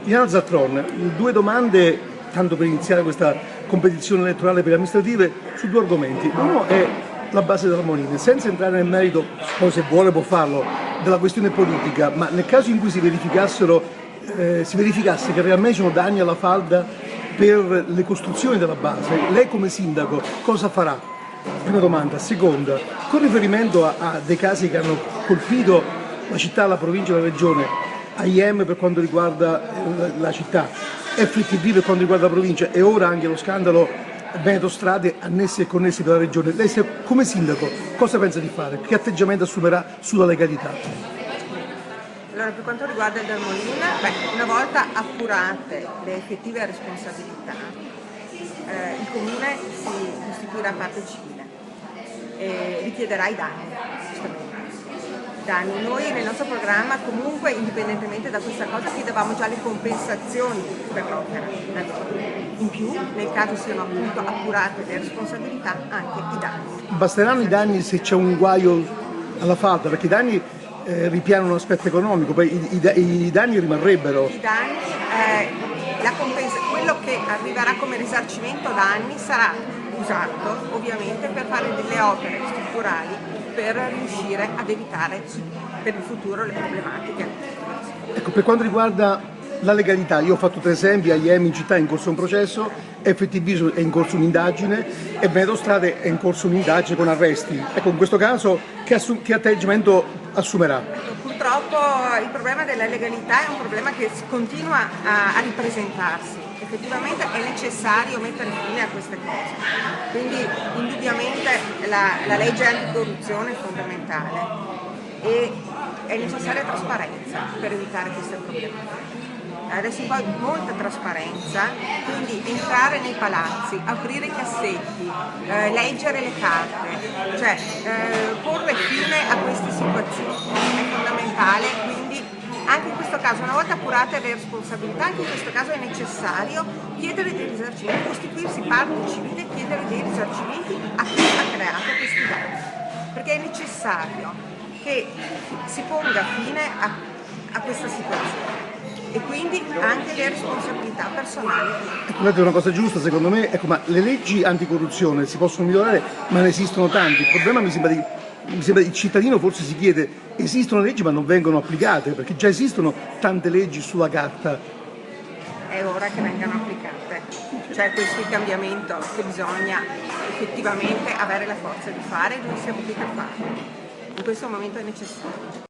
Diana Zaltron, due domande, tanto per iniziare questa competizione elettorale per le amministrative, su due argomenti. Uno è la base della Monini, senza entrare nel merito, poi se vuole può farlo, della questione politica, ma nel caso in cui si verificasse che realmente ci sono danni alla falda per le costruzioni della base, lei come sindaco cosa farà? Prima domanda. Seconda, con riferimento a dei casi che hanno colpito la città, la provincia e la regione, AIM per quanto riguarda la città, FTV per quanto riguarda la provincia e ora anche lo scandalo Veneto Strade annessi e connessi per la regione, lei come sindaco cosa pensa di fare? Che atteggiamento assumerà sulla legalità? Allora, per quanto riguarda il Del Molin, una volta appurate le effettive responsabilità, il Comune si costituirà parte civile e richiederà i danni, giustamente. Noi nel nostro programma comunque, indipendentemente da questa cosa, chiedevamo già le compensazioni per l'opera. In più, nel caso siano appunto appurate le responsabilità, anche i danni. Basteranno i danni se c'è un guaio alla falda, perché i danni ripianano l'aspetto economico, poi i danni rimarrebbero. I danni, quello che arriverà come risarcimento danni sarà usato ovviamente per fare delle opere strutturali per riuscire ad evitare per il futuro le problematiche. Ecco, per quanto riguarda la legalità, io ho fatto 3 esempi: AIM in città è in corso un processo, FTV è in corso un'indagine e Veneto Strade è in corso un'indagine con arresti. Ecco, in questo caso che atteggiamento assumerà? Purtroppo il problema della legalità è un problema che continua a ripresentarsi. Effettivamente è necessario mettere fine a queste cose, quindi indubbiamente la legge anticorruzione è fondamentale e è necessaria trasparenza per evitare queste problematiche. Adesso poi molta trasparenza, quindi entrare nei palazzi, aprire i cassetti, leggere le carte, cioè porre fine a queste situazioni è fondamentale, quindi anche in questo caso, una volta appurate le responsabilità, anche in questo caso è necessario chiedere dei risarcimenti, costituirsi parte civile e chiedere dei risarcimenti a chi ha creato questi danni, perché è necessario che si ponga fine a questa situazione e quindi anche le responsabilità personali. Ecco, è una cosa giusta secondo me, ecco, ma le leggi anticorruzione si possono migliorare, ma ne esistono tanti. Il problema mi sembra il cittadino forse si chiede: esistono leggi ma non vengono applicate, perché già esistono tante leggi sulla carta. È ora che vengano applicate, cioè questo è il cambiamento che bisogna effettivamente avere la forza di fare e noi siamo qui per farlo. In questo momento è necessario.